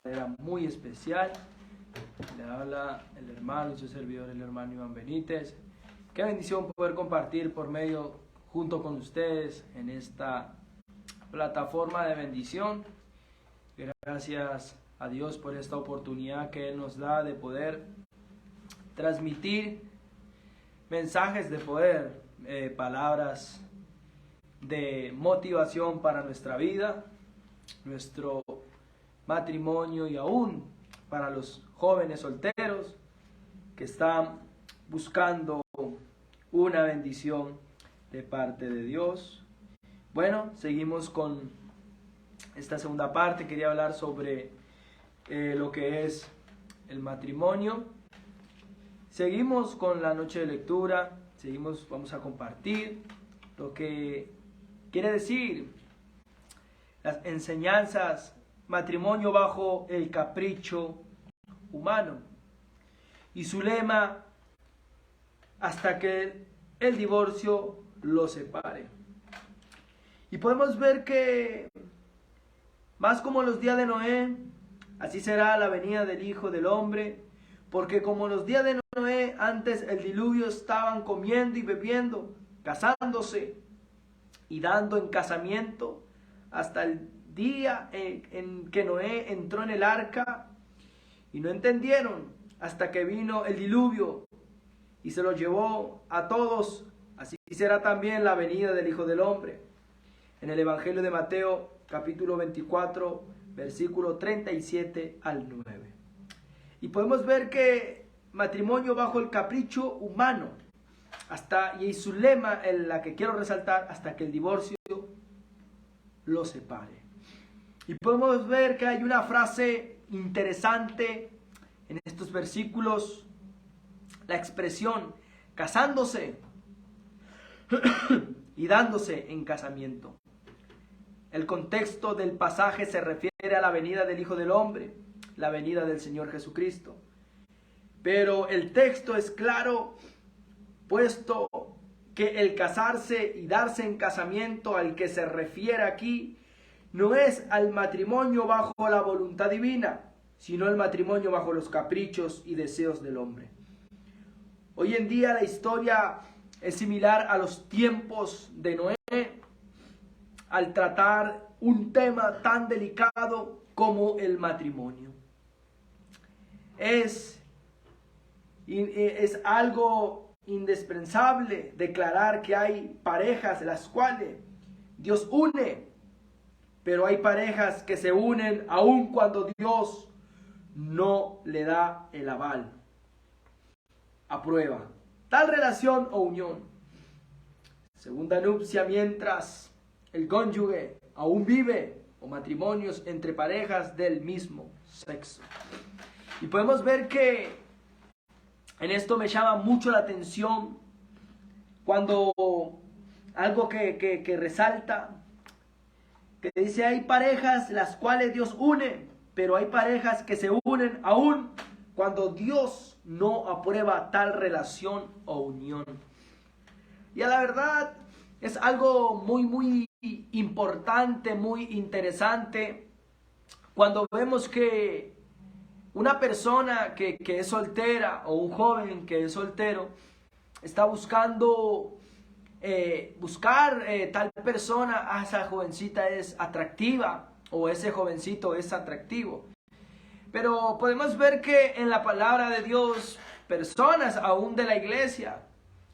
manera muy especial. Le habla el hermano y su servidor, el hermano Iván Benítez. Qué bendición poder compartir por medio, junto con ustedes, en esta plataforma de bendición. Gracias a Dios por esta oportunidad que Él nos da de poder transmitir mensajes de poder, palabras de motivación para nuestra vida, nuestro matrimonio y aún para los jóvenes solteros que están buscando una bendición de parte de Dios. Bueno, seguimos con esta segunda parte. Quería hablar sobre lo que es el matrimonio. Seguimos con la noche de lectura, vamos a compartir lo que quiere decir las enseñanzas, matrimonio bajo el capricho humano. Y su lema, hasta que el divorcio lo separe. Y podemos ver que, más como los días de Noé, así será la venida del Hijo del Hombre, porque como los días de Noé, antes el diluvio, estaban comiendo y bebiendo, casándose y dando en casamiento, hasta el día en que Noé entró en el arca, y no entendieron hasta que vino el diluvio y se los llevó a todos. Así será también la venida del Hijo del Hombre. En el Evangelio de Mateo, capítulo 24, versículo 37 al 9. Y podemos ver que matrimonio bajo el capricho humano, y su lema, en la que quiero resaltar, hasta que el divorcio lo separe. Y podemos ver que hay una frase interesante en estos versículos, la expresión casándose y dándose en casamiento. El contexto del pasaje se refiere a la venida del Hijo del Hombre, la venida del Señor Jesucristo. Pero el texto es claro, puesto que el casarse y darse en casamiento al que se refiere aquí no es al matrimonio bajo la voluntad divina, sino el matrimonio bajo los caprichos y deseos del hombre. Hoy en día la historia es similar a los tiempos de Noé, al tratar un tema tan delicado como el matrimonio. Es algo indispensable declarar que hay parejas las cuales Dios une, pero hay parejas que se unen aun cuando Dios no le da el aval. Aprueba tal relación o unión, segunda nupcia, mientras el cónyuge aún vive, o matrimonios entre parejas del mismo sexo. Y podemos ver que en esto me llama mucho la atención cuando algo que resalta, que dice: hay parejas las cuales Dios une, pero hay parejas que se unen aún cuando Dios no aprueba tal relación o unión. Y a la verdad es algo muy importante, muy interesante, cuando vemos que una persona que es soltera, o un joven que es soltero, está buscando tal persona, esa jovencita es atractiva, o ese jovencito es atractivo. Pero podemos ver que en la palabra de Dios, personas aún de la iglesia,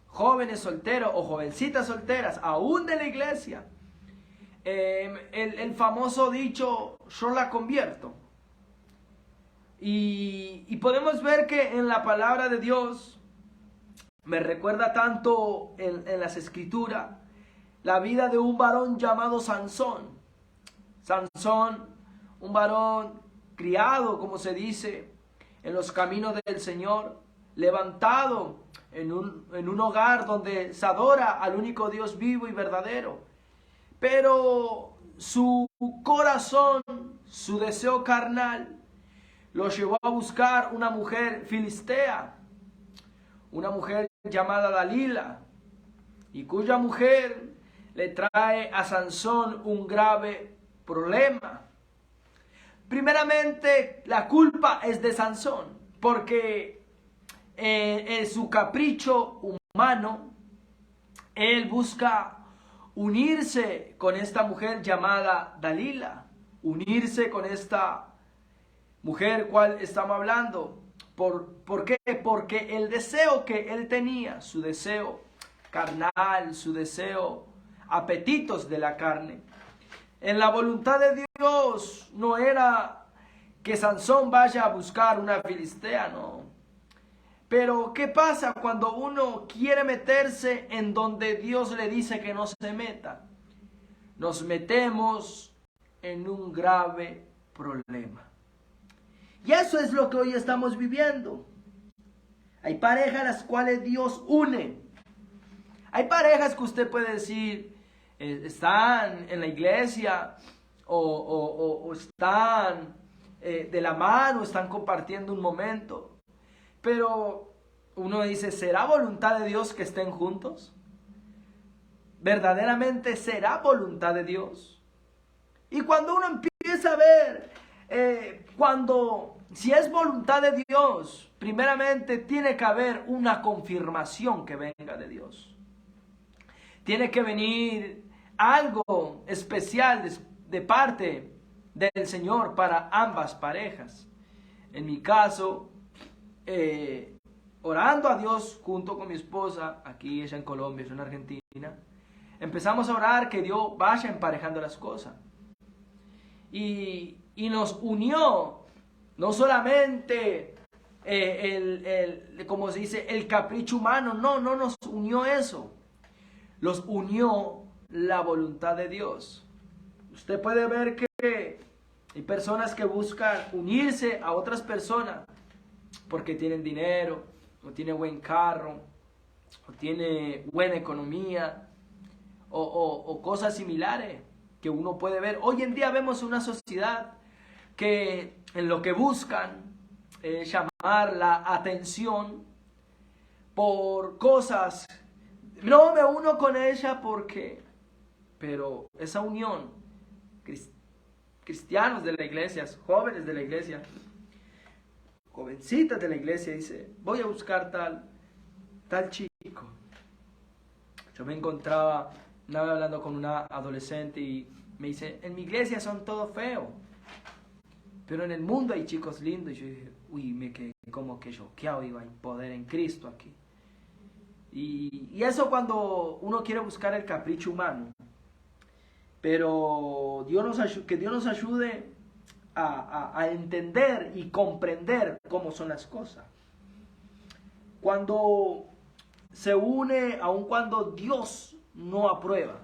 jóvenes solteros o jovencitas solteras aún de la iglesia, el famoso dicho: yo la convierto. Y podemos ver que en la palabra de Dios me recuerda tanto en las escrituras la vida de un varón llamado Sansón. Sansón, un varón criado, como se dice, en los caminos del Señor, levantado en un hogar donde se adora al único Dios vivo y verdadero. Pero su corazón, su deseo carnal, lo llevó a buscar una mujer filistea, una mujer llamada Dalila, y cuya mujer le trae a Sansón un grave problema. Primeramente, la culpa es de Sansón, porque en su capricho humano, él busca unirse con esta mujer llamada Dalila, unirse con esta mujer cual estamos hablando. ¿Por qué? Porque el deseo que él tenía, su deseo carnal, su deseo, apetitos de la carne, en la voluntad de Dios no era que Sansón vaya a buscar una filistea, no. Pero ¿qué pasa cuando uno quiere meterse en donde Dios le dice que no se meta? Nos metemos en un grave problema. Y eso es lo que hoy estamos viviendo. Hay parejas las cuales Dios une. Hay parejas que usted puede decir, están en la iglesia o están de la mano, están compartiendo un momento. Pero uno dice, ¿será voluntad de Dios que estén juntos? ¿Verdaderamente será voluntad de Dios? Y cuando uno empieza a ver, si es voluntad de Dios, primeramente tiene que haber una confirmación que venga de Dios. Tiene que venir algo especial de parte del Señor para ambas parejas. En mi caso, orando a Dios junto con mi esposa, aquí ella en Colombia, yo en Argentina, empezamos a orar que Dios vaya emparejando las cosas. Y nos unió no solamente como se dice, el capricho humano, no nos unió eso. Los unió la voluntad de Dios. Usted puede ver que hay personas que buscan unirse a otras personas porque tienen dinero, o tienen buen carro, o tiene buena economía, o cosas similares que uno puede ver. Hoy en día vemos una sociedad que en lo que buscan es llamar la atención por cosas. No me uno con ella porque, pero esa unión, cristianos de la iglesia, jóvenes de la iglesia, jovencitas de la iglesia, dice, voy a buscar tal chico. Yo me encontraba hablando con una adolescente y me dice, en mi iglesia son todo feo, pero en el mundo hay chicos lindos. Y yo dije, uy, me quedé como que choqueado, digo, hay poder en Cristo aquí. Y eso cuando uno quiere buscar el capricho humano. Pero que Dios nos ayude a entender y comprender cómo son las cosas. Cuando se une, aun cuando Dios no aprueba,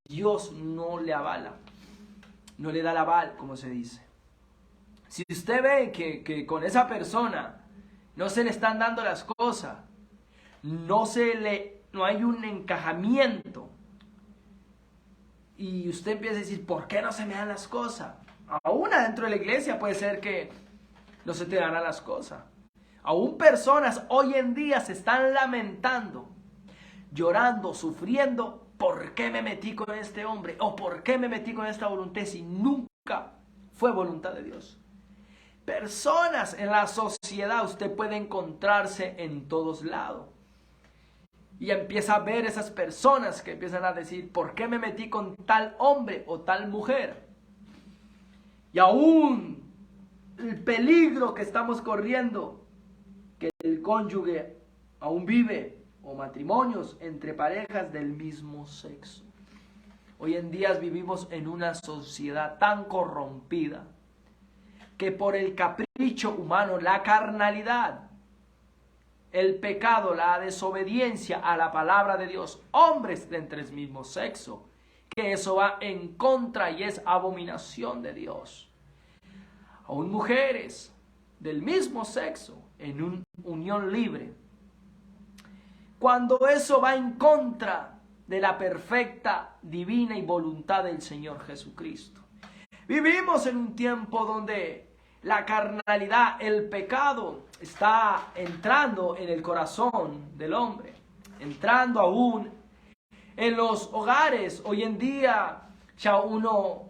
Dios no le avala, no le da el aval, como se dice. Si usted ve que con esa persona no se le están dando las cosas, no hay un encajamiento, y usted empieza a decir, ¿por qué no se me dan las cosas? Aún adentro de la iglesia puede ser que no se te dan las cosas. Aún personas hoy en día se están lamentando, llorando, sufriendo, ¿por qué me metí con este hombre? ¿O por qué me metí con esta voluntad si nunca fue voluntad de Dios? Personas en la sociedad usted puede encontrarse en todos lados. Y empieza a ver esas personas que empiezan a decir, ¿por qué me metí con tal hombre o tal mujer? Y aún el peligro que estamos corriendo, que el cónyuge aún vive, o matrimonios entre parejas del mismo sexo. Hoy en día vivimos en una sociedad tan corrompida que por el capricho humano, la carnalidad, el pecado, la desobediencia a la palabra de Dios, hombres de entre el mismo sexo, que eso va en contra y es abominación de Dios. Aún mujeres del mismo sexo en una unión libre. Cuando eso va en contra de la perfecta, divina y voluntad del Señor Jesucristo. Vivimos en un tiempo donde la carnalidad, el pecado, está entrando en el corazón del hombre, entrando aún en los hogares. Hoy en día ya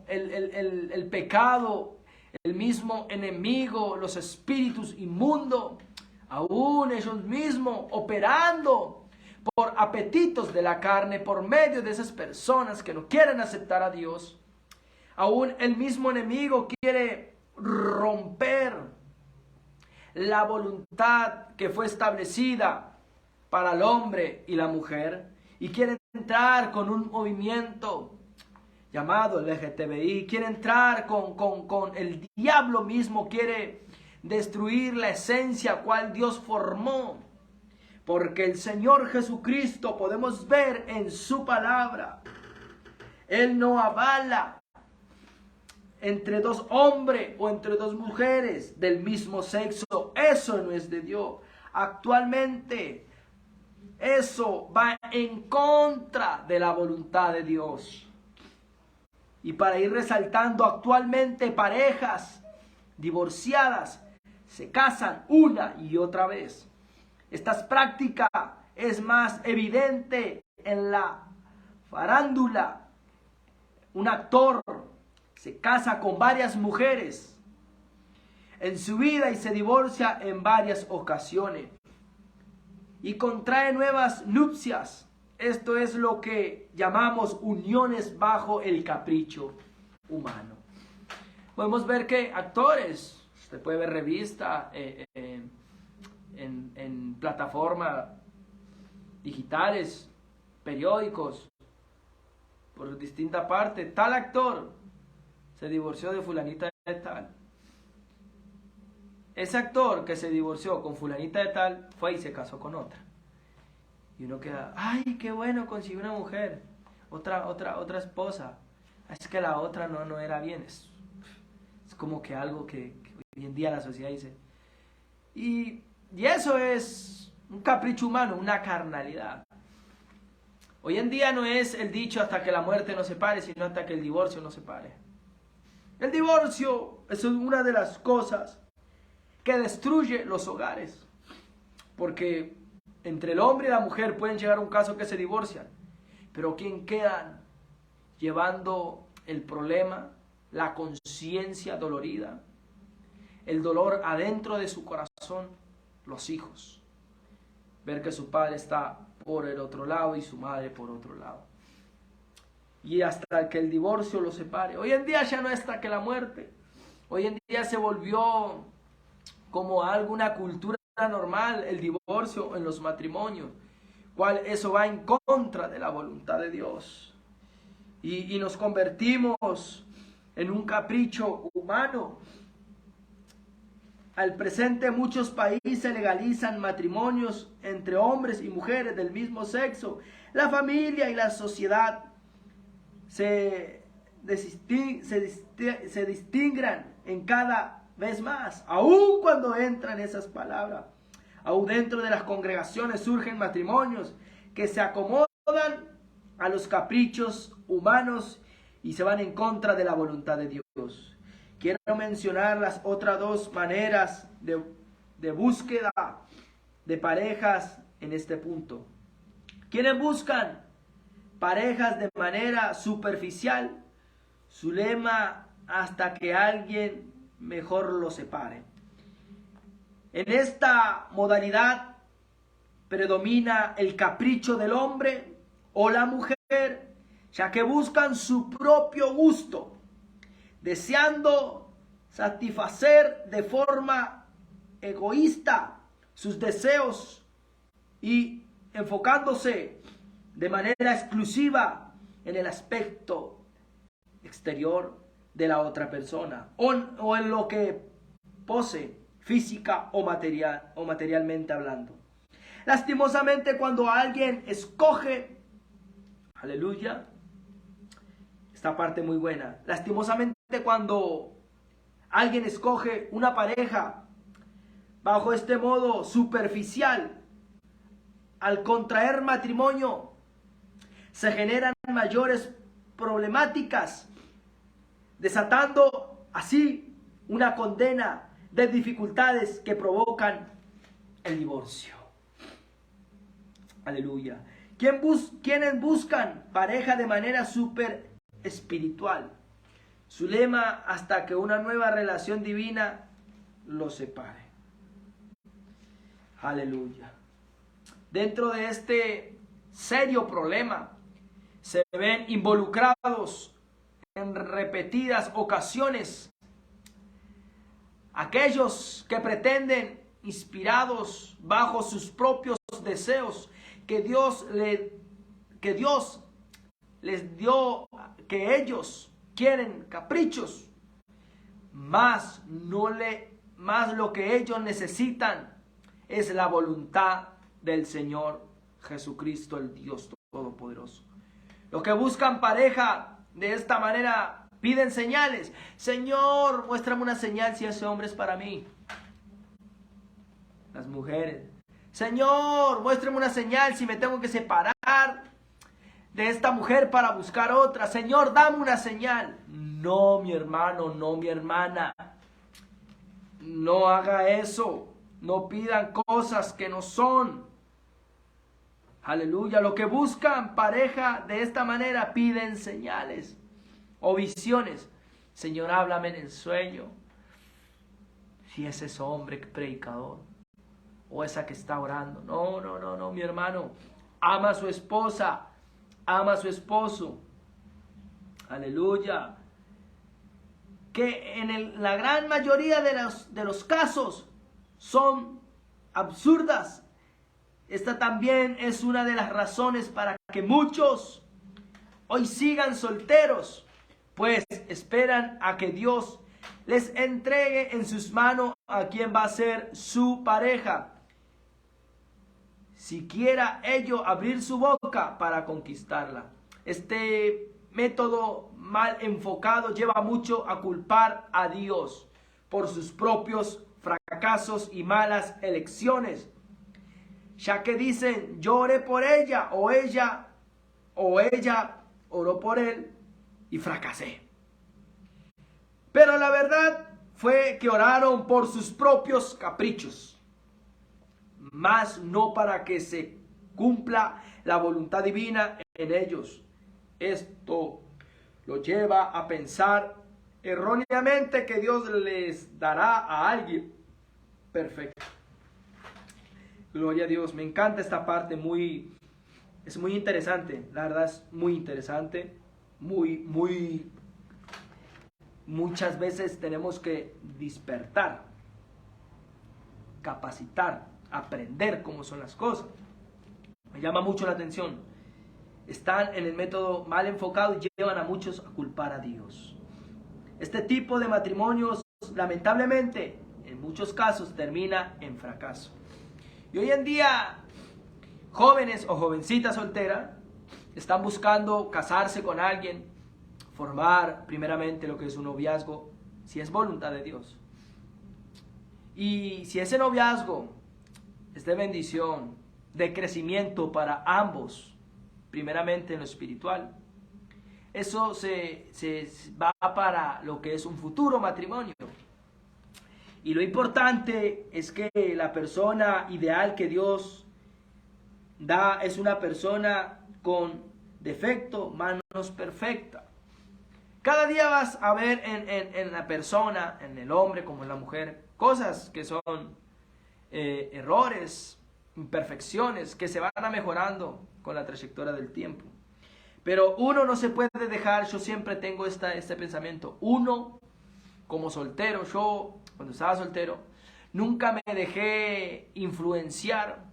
el pecado el mismo enemigo, los espíritus inmundos, aún ellos mismos operando por apetitos de la carne, por medio de esas personas que no quieren aceptar a Dios. Aún el mismo enemigo quiere romper la voluntad que fue establecida para el hombre y la mujer, y quiere entrar con un movimiento llamado LGTBI, quiere entrar con el diablo mismo, quiere destruir la esencia cual Dios formó. Porque el Señor Jesucristo, podemos ver en su palabra, Él no avala entre dos hombres o entre dos mujeres del mismo sexo. Eso no es de Dios. Actualmente, eso va en contra de la voluntad de Dios. Y para ir resaltando, actualmente parejas divorciadas se casan una y otra vez. Esta práctica es más evidente en la farándula. Un actor se casa con varias mujeres en su vida y se divorcia en varias ocasiones. Y contrae nuevas nupcias. Esto es lo que llamamos uniones bajo el capricho humano. Podemos ver que actores, usted puede ver revistas, en plataformas digitales, periódicos, por distintas partes, tal actor se divorció de fulanita de tal. Ese actor que se divorció con fulanita de tal fue y se casó con otra. Y uno queda, ay, qué bueno, consiguió una mujer, otra esposa. Es que la otra no era bien. Es como que algo que hoy en día la sociedad dice. Y eso es un capricho humano, una carnalidad. Hoy en día no es el dicho hasta que la muerte nos separe, sino hasta que el divorcio nos separe. El divorcio es una de las cosas que destruye los hogares. Porque entre el hombre y la mujer pueden llegar a un caso que se divorcian. Pero ¿quién quedan llevando el problema, la conciencia dolorida, el dolor adentro de su corazón? Los hijos. Ver que su padre está por el otro lado y su madre por otro lado. Y hasta que el divorcio los separe. Hoy en día ya no es hasta que la muerte. Hoy en día se volvió como alguna cultura normal el divorcio en los matrimonios. Cual eso va en contra de la voluntad de Dios. Y nos convertimos en un capricho humano. Al presente muchos países legalizan matrimonios entre hombres y mujeres del mismo sexo. La familia y la sociedad se distingran en cada vez más. Aún cuando entran esas palabras, aún dentro de las congregaciones surgen matrimonios que se acomodan a los caprichos humanos y se van en contra de la voluntad de Dios. Quiero mencionar las otras dos maneras de búsqueda de parejas en este punto. Quienes buscan parejas de manera superficial, su lema hasta que alguien mejor los separe. En esta modalidad predomina el capricho del hombre o la mujer, ya que buscan su propio gusto, deseando satisfacer de forma egoísta sus deseos y enfocándose de manera exclusiva en el aspecto exterior de la otra persona o en lo que posee física o materialmente hablando. Lastimosamente, cuando alguien escoge, aleluya, esta parte muy buena, lastimosamente cuando alguien escoge una pareja bajo este modo superficial, al contraer matrimonio, se generan mayores problemáticas, desatando así una condena de dificultades que provocan el divorcio. Aleluya. ¿Quiénes buscan pareja de manera super espiritual? Su lema, hasta que una nueva relación divina los separe. Aleluya. Dentro de este serio problema se ven involucrados en repetidas ocasiones aquellos que pretenden, inspirados bajo sus propios deseos, que Dios les dio, que ellos quieren caprichos, más lo que ellos necesitan es la voluntad del Señor Jesucristo, el Dios Todopoderoso. Los que buscan pareja de esta manera piden señales. Señor, muéstrame una señal si ese hombre es para mí. Las mujeres. Señor, muéstrame una señal si me tengo que separar de esta mujer para buscar otra. Señor, dame una señal. No, mi hermano, no, mi hermana. No haga eso. No pidan cosas que no son. Aleluya. Los que buscan pareja de esta manera piden señales o visiones. Señor, háblame en el sueño. Si es ese hombre predicador o esa que está orando. No, mi hermano. Ama a su esposa. Ama a su esposo. Aleluya. Que en la gran mayoría de los casos son absurdas. Esta también es una de las razones para que muchos hoy sigan solteros, pues esperan a que Dios les entregue en sus manos a quien va a ser su pareja, siquiera ello abrir su boca para conquistarla. Este método mal enfocado lleva mucho a culpar a Dios por sus propios fracasos y malas elecciones, ya que dicen: yo oré por ella o ella oró por él y fracasé. Pero la verdad fue que oraron por sus propios caprichos, mas no para que se cumpla la voluntad divina en ellos. Esto lo lleva a pensar erróneamente que Dios les dará a alguien perfecto. Gloria a Dios. Me encanta esta parte, es muy interesante. La verdad es muy interesante. Muchas veces tenemos que despertar, capacitar, aprender cómo son las cosas. Me llama mucho la atención. Están en el método mal enfocado y llevan a muchos a culpar a Dios. Este tipo de matrimonios, lamentablemente, en muchos casos termina en fracaso. Y hoy en día, jóvenes o jovencitas solteras están buscando casarse con alguien, formar primeramente lo que es un noviazgo, si es voluntad de Dios. Y si ese noviazgo es de bendición, de crecimiento para ambos, primeramente en lo espiritual, eso se va para lo que es un futuro matrimonio. Y lo importante es que la persona ideal que Dios da es una persona con defecto, manos perfecta. Cada día vas a ver en la persona, en el hombre como en la mujer, cosas que son errores, imperfecciones, que se van mejorando con la trayectoria del tiempo. Pero uno no se puede dejar, yo siempre tengo este pensamiento, uno como soltero, yo cuando estaba soltero, nunca me dejé influenciar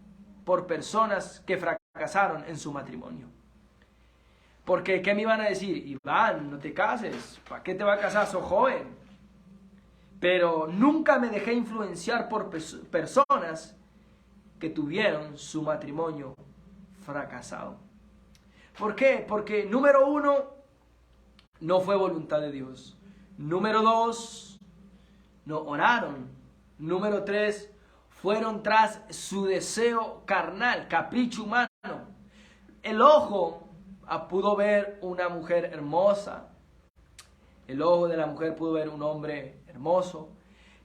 por personas que fracasaron en su matrimonio. Porque, ¿qué me iban a decir? Iván, no te cases, ¿para qué te vas a casar? Sos joven. Pero nunca me dejé influenciar por personas que tuvieron su matrimonio fracasado. ¿Por qué? Porque número uno, no fue voluntad de Dios. Número dos, no oraron. Número tres, fueron tras su deseo carnal, capricho humano. El ojo pudo ver una mujer hermosa. El ojo de la mujer pudo ver un hombre hermoso.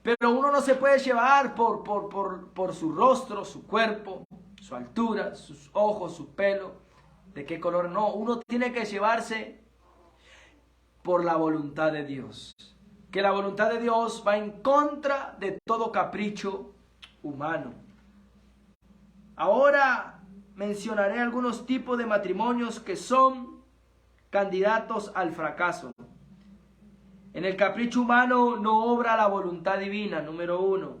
Pero uno no se puede llevar por su rostro, su cuerpo, su altura, sus ojos, su pelo, de qué color. No, uno tiene que llevarse por la voluntad de Dios. Que la voluntad de Dios va en contra de todo capricho humano. Ahora mencionaré algunos tipos de matrimonios que son candidatos al fracaso. En el capricho humano no obra la voluntad divina, número 1.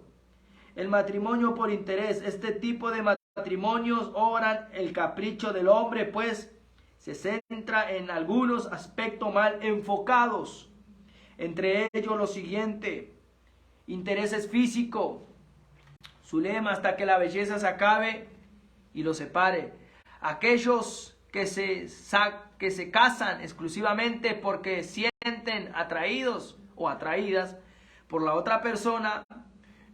El matrimonio por interés. Este tipo de matrimonios obran el capricho del hombre, pues se centra en algunos aspectos mal enfocados. Entre ellos lo siguiente: intereses físicos. Su lema: hasta que la belleza se acabe y los separe. Aquellos que se casan exclusivamente porque sienten atraídos o atraídas por la otra persona,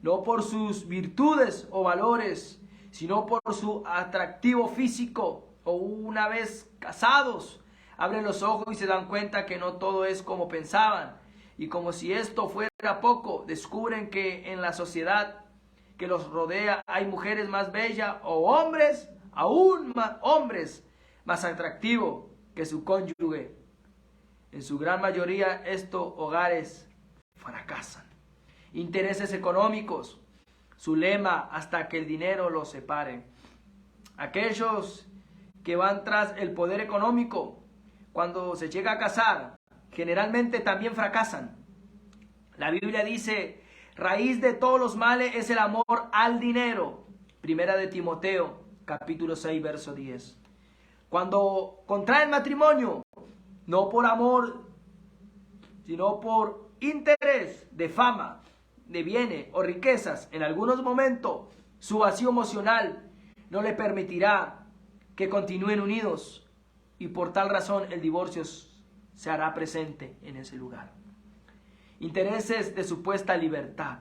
no por sus virtudes o valores, sino por su atractivo físico, o una vez casados, abren los ojos y se dan cuenta que no todo es como pensaban. Y como si esto fuera poco, descubren que en la sociedad que los rodea hay mujeres más bellas o hombres, aún más hombres más atractivos que su cónyuge. En su gran mayoría estos hogares fracasan. Intereses económicos. Su lema: hasta que el dinero los separe. Aquellos que van tras el poder económico, cuando se llega a casar, generalmente también fracasan. La Biblia dice: raíz de todos los males es el amor al dinero. Primera de Timoteo, capítulo 6, verso 10. Cuando contraen matrimonio, no por amor, sino por interés de fama, de bienes o riquezas, en algunos momentos su vacío emocional no le permitirá que continúen unidos, y por tal razón el divorcio se hará presente en ese lugar. Intereses de supuesta libertad.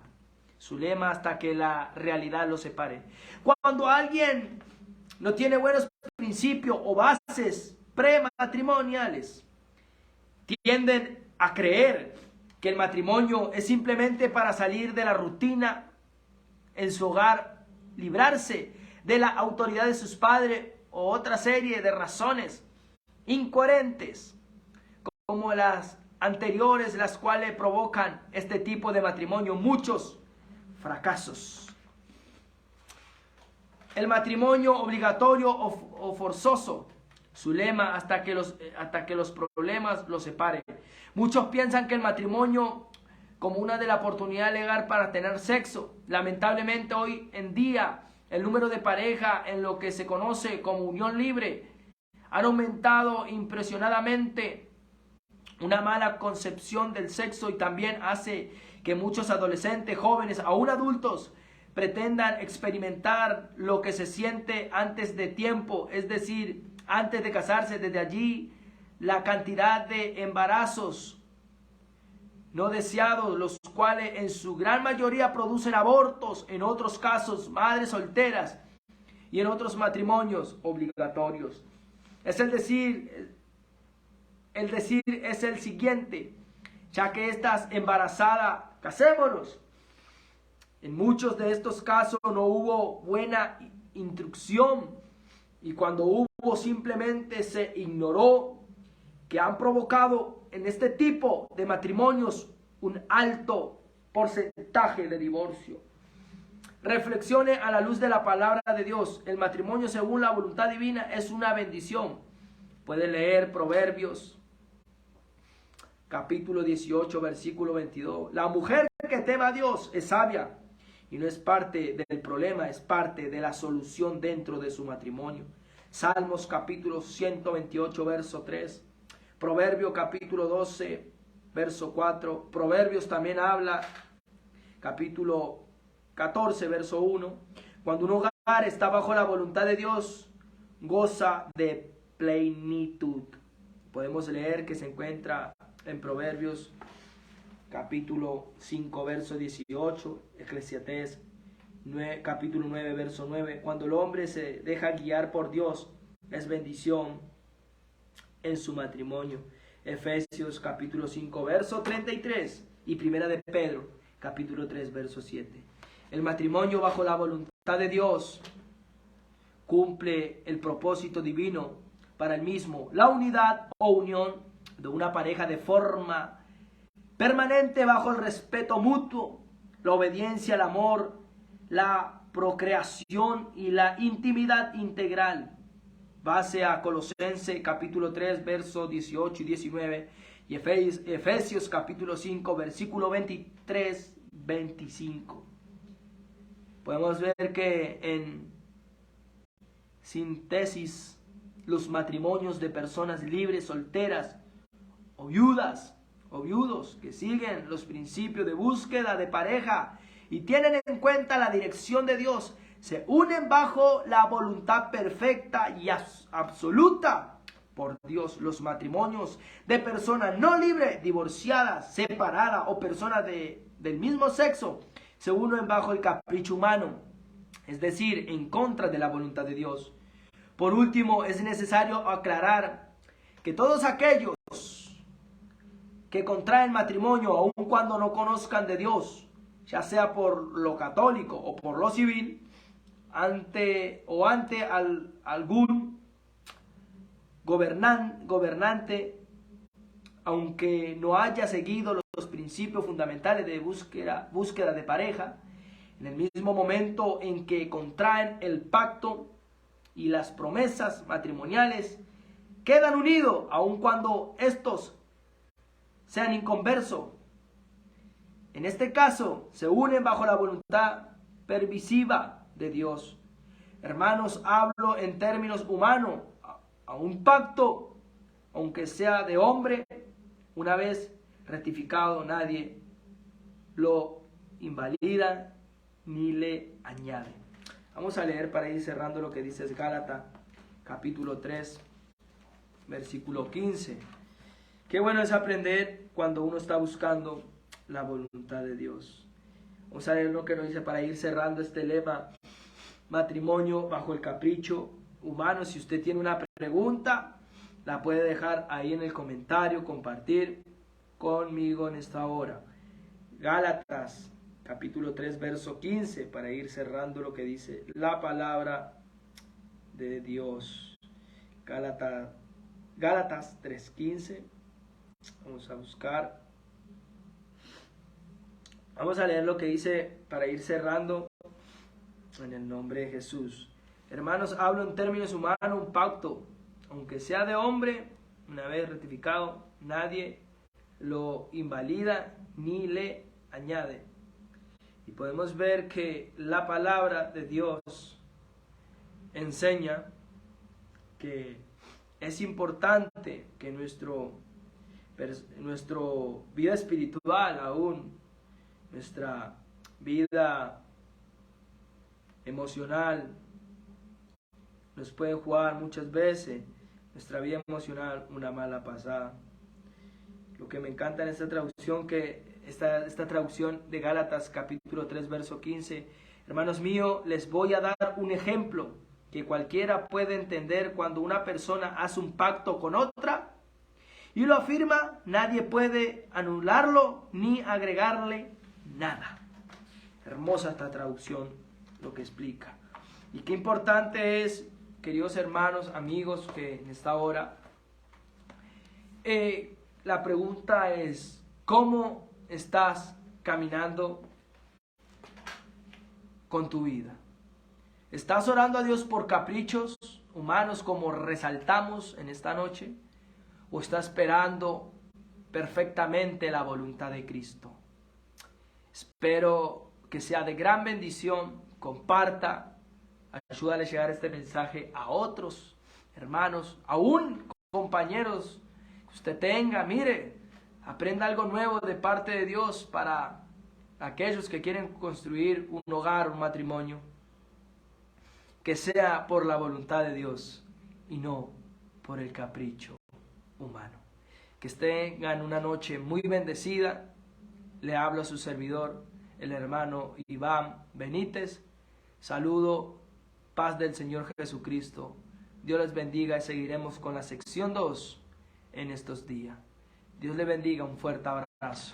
Su lema: hasta que la realidad los separe. Cuando alguien no tiene buenos principios o bases prematrimoniales, tienden a creer que el matrimonio es simplemente para salir de la rutina en su hogar, librarse de la autoridad de sus padres o otra serie de razones incoherentes como las anteriores, las cuales provocan este tipo de matrimonio muchos fracasos. El matrimonio obligatorio o forzoso. Su lema: hasta que los problemas los separen. Muchos piensan que el matrimonio como una de las oportunidades legal para tener sexo. Lamentablemente hoy en día el número de parejas en lo que se conoce como unión libre han aumentado impresionantemente. Una mala concepción del sexo y también hace que muchos adolescentes, jóvenes, aún adultos, pretendan experimentar lo que se siente antes de tiempo, es decir, antes de casarse. Desde allí la cantidad de embarazos no deseados, los cuales en su gran mayoría producen abortos, en otros casos madres solteras y en otros matrimonios obligatorios. El decir es el siguiente: ya que estás embarazada, casémonos. En muchos de estos casos no hubo buena instrucción, y cuando hubo simplemente se ignoró, que han provocado en este tipo de matrimonios un alto porcentaje de divorcio. Reflexione a la luz de la palabra de Dios. El matrimonio según la voluntad divina es una bendición. Puede leer Proverbios capítulo 18, versículo 22. La mujer que teme a Dios es sabia y no es parte del problema, es parte de la solución dentro de su matrimonio. Salmos capítulo 128, verso 3. Proverbios capítulo 12, verso 4. Proverbios también habla, capítulo 14, verso 1. Cuando un hogar está bajo la voluntad de Dios, goza de plenitud. Podemos leer que se encuentra en Proverbios capítulo 5, verso 18, Eclesiastés capítulo 9, verso 9. Cuando el hombre se deja guiar por Dios, es bendición en su matrimonio. Efesios capítulo 5, verso 33 y Primera de Pedro capítulo 3, verso 7. El matrimonio bajo la voluntad de Dios cumple el propósito divino para el mismo, la unidad o unión de una pareja de forma permanente bajo el respeto mutuo, la obediencia, el amor, la procreación y la intimidad integral. Base a Colosenses capítulo 3, versos 18 y 19 y Efesios capítulo 5, versículo 23, 25. Podemos ver que en síntesis los matrimonios de personas libres, solteras o viudas o viudos que siguen los principios de búsqueda de pareja y tienen en cuenta la dirección de Dios, se unen bajo la voluntad perfecta y absoluta por Dios. Los matrimonios de personas no libres, divorciadas, separadas o personas del mismo sexo se unen bajo el capricho humano, es decir, en contra de la voluntad de Dios. Por último, es necesario aclarar que todos aquellos que contraen matrimonio aun cuando no conozcan de Dios, ya sea por lo católico o por lo civil, ante algún gobernante, aunque no haya seguido los principios fundamentales de búsqueda de pareja, en el mismo momento en que contraen el pacto y las promesas matrimoniales, quedan unidos aun cuando estos sean inconversos. En este caso, se unen bajo la voluntad permisiva de Dios. Hermanos, hablo en términos humanos. A un pacto, aunque sea de hombre, una vez ratificado, nadie lo invalida ni le añade. Vamos a leer para ir cerrando lo que dice Gálatas, capítulo 3, versículo 15. Qué bueno es aprender cuando uno está buscando la voluntad de Dios. Vamos a leer lo que nos dice para ir cerrando este lema: matrimonio bajo el capricho humano. Si usted tiene una pregunta, la puede dejar ahí en el comentario, compartir conmigo en esta hora. Gálatas capítulo 3, verso 15, para ir cerrando lo que dice la palabra de Dios. Gálatas 3:15. Vamos a buscar. Vamos a leer lo que dice para ir cerrando en el nombre de Jesús. Hermanos, hablo en términos humanos, un pacto, aunque sea de hombre, una vez ratificado, nadie lo invalida ni le añade. Y podemos ver que la palabra de Dios enseña que es importante que nuestro vida espiritual, aún nuestra vida emocional, nos puede jugar muchas veces nuestra vida emocional una mala pasada. Lo que me encanta en esta traducción, que esta traducción de Gálatas capítulo 3 verso 15, hermanos míos, les voy a dar un ejemplo que cualquiera puede entender. Cuando una persona hace un pacto con otra y lo afirma, nadie puede anularlo ni agregarle nada. Hermosa esta traducción, lo que explica. Y qué importante es, queridos hermanos, amigos, que en esta hora la pregunta es: ¿cómo estás caminando con tu vida? ¿Estás orando a Dios por caprichos humanos como resaltamos en esta noche? ¿O estás esperando perfectamente la voluntad de Cristo? Espero que sea de gran bendición. Comparta, ayúdale a llegar este mensaje a otros hermanos, aún compañeros que usted tenga. Mire, aprenda algo nuevo de parte de Dios para aquellos que quieren construir un hogar, un matrimonio. Que sea por la voluntad de Dios y no por el capricho humano. Que tengan una noche muy bendecida. Le hablo a su servidor, el hermano Iván Benítez. Saludo, paz del Señor Jesucristo. Dios les bendiga y seguiremos con la sección 2 en estos días. Dios le bendiga, un fuerte abrazo.